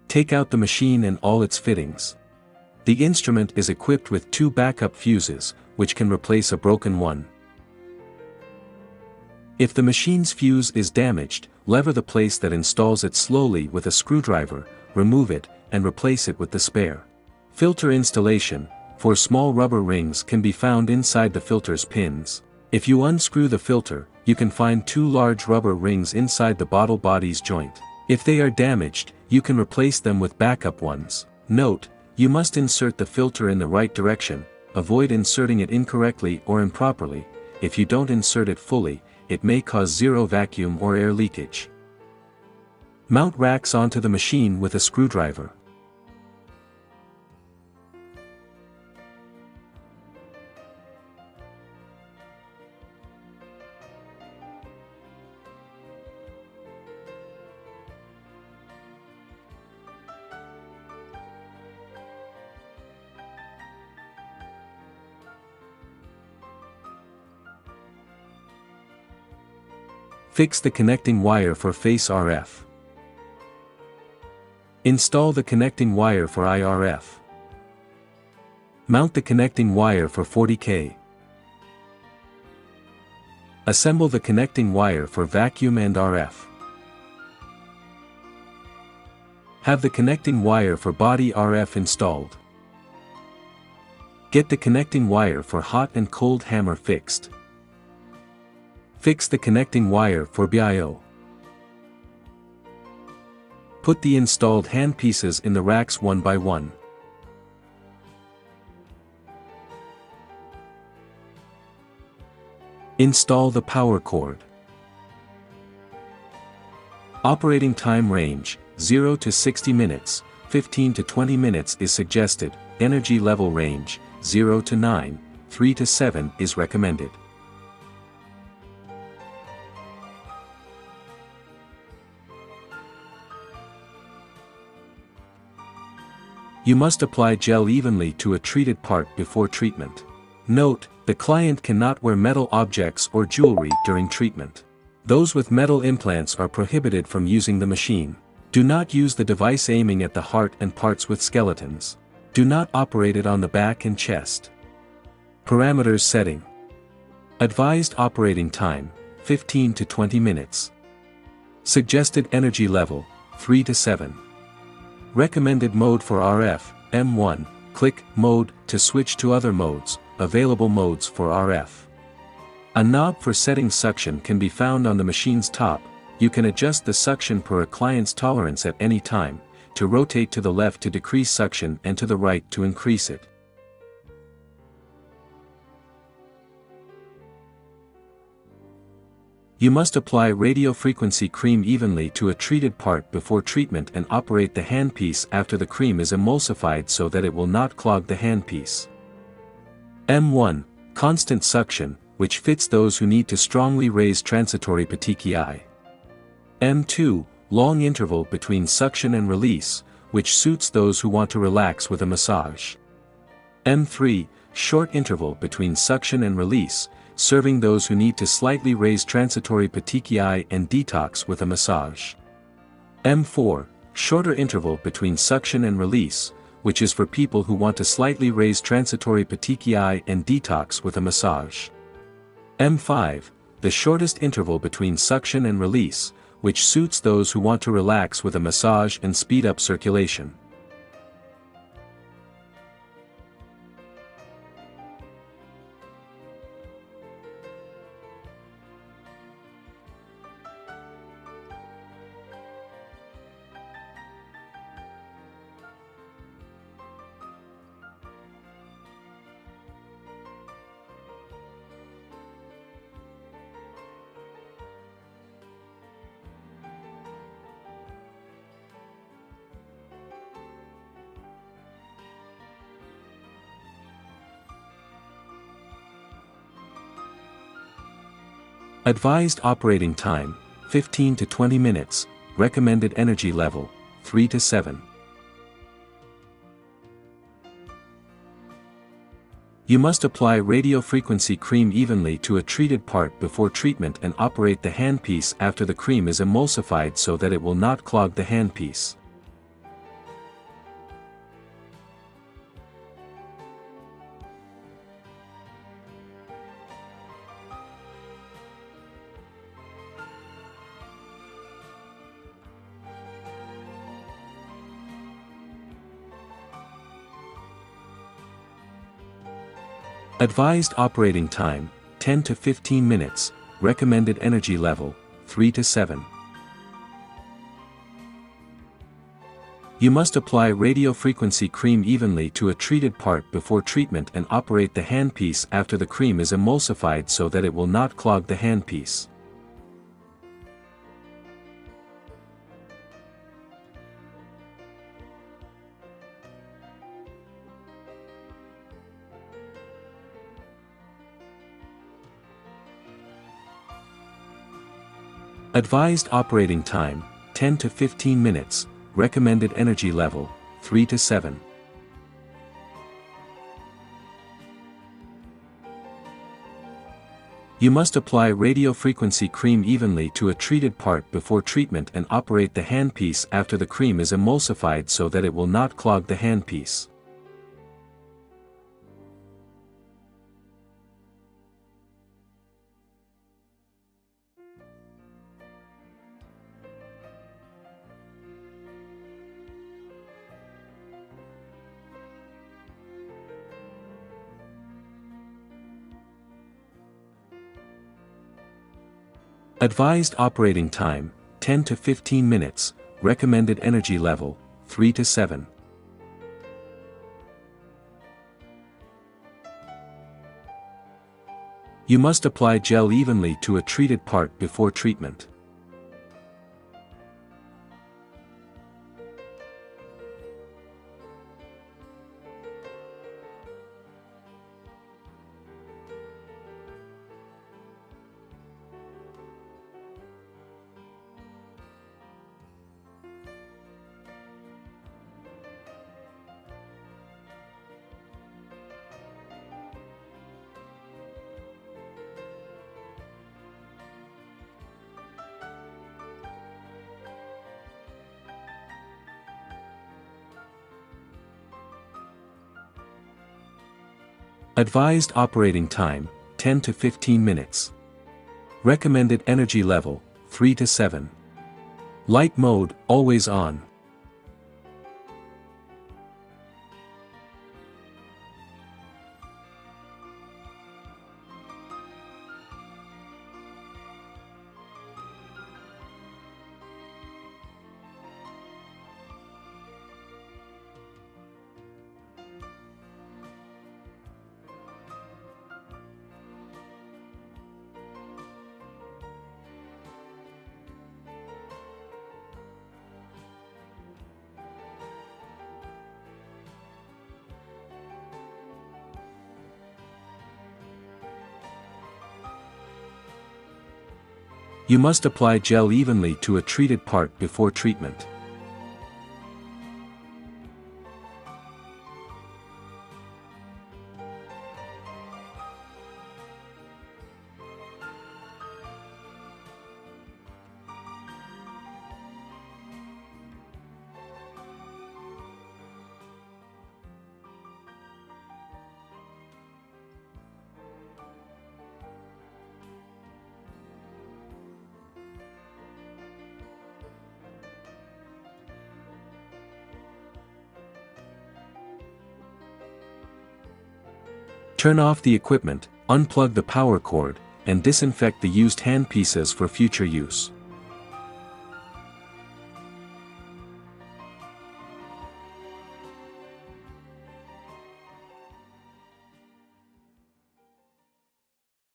Take out the machine and all its fittings. The instrument is equipped with 2 backup fuses, which can replace a broken one. If the machine's fuse is damaged, lever the place that installs it slowly with a screwdriver, remove it, and replace it with the spare. Filter installation, for small rubber rings can be found inside the filter's pins. If you unscrew the filter, you can find 2 large rubber rings inside the bottle body's joint. If they are damaged, you can replace them with backup ones. Note, you must insert the filter in the right direction, avoid inserting it incorrectly or improperly. If you don't insert it fully, it may cause zero vacuum or air leakage. Mount racks onto the machine with a screwdriver. Fix the connecting wire for face RF. Install the connecting wire for IRF. Mount the connecting wire for 40K. Assemble the connecting wire for vacuum and RF. Have the connecting wire for body RF installed. Get the connecting wire for hot and cold hammer fixed. Fix the connecting wire for BIO. Put the installed handpieces in the racks one by one. Install the power cord. Operating time range, 0 to 60 minutes, 15 to 20 minutes is suggested. Energy level range, 0 to 9, 3 to 7 is recommended. You must apply gel evenly to a treated part before treatment. Note, the client cannot wear metal objects or jewelry during treatment. Those with metal implants are prohibited from using the machine. Do not use the device aiming at the heart and parts with skeletons. Do not operate it on the back and chest. Parameters setting. Advised operating time, 15 to 20 minutes. Suggested energy level, 3 to 7. Recommended mode for RF, M1, click Mode to switch to other modes, available modes for RF. A knob for setting suction can be found on the machine's top. You can adjust the suction per a client's tolerance at any time, to rotate to the left to decrease suction and to the right to increase it. You must apply radiofrequency cream evenly to a treated part before treatment and operate the handpiece after the cream is emulsified so that it will not clog the handpiece. M1, constant suction, which fits those who need to strongly raise transitory petechiae. M2, long interval between suction and release, which suits those who want to relax with a massage. M3, short interval between suction and release, serving those who need to slightly raise transitory petechiae and detox with a massage. M4, shorter interval between suction and release, which is for people who want to slightly raise transitory petechiae and detox with a massage. M5, the shortest interval between suction and release, which suits those who want to relax with a massage and speed up circulation. Advised operating time, 15 to 20 minutes, recommended energy level, 3 to 7. You must apply radiofrequency cream evenly to a treated part before treatment and operate the handpiece after the cream is emulsified so that it will not clog the handpiece. Advised operating time, 10 to 15 minutes, recommended energy level, 3 to 7. You must apply radiofrequency cream evenly to a treated part before treatment and operate the handpiece after the cream is emulsified so that it will not clog the handpiece. Advised operating time, 10 to 15 minutes, recommended energy level, 3 to 7. You must apply radiofrequency cream evenly to a treated part before treatment and operate the handpiece after the cream is emulsified so that it will not clog the handpiece. Advised operating time, 10 to 15 minutes, recommended energy level, 3 to 7. You must apply gel evenly to a treated part before treatment. Advised operating time, 10 to 15 minutes. Recommended energy level, 3 to 7. Light mode, always on. You must apply gel evenly to a treated part before treatment. Turn off the equipment, unplug the power cord, and disinfect the used handpieces for future use.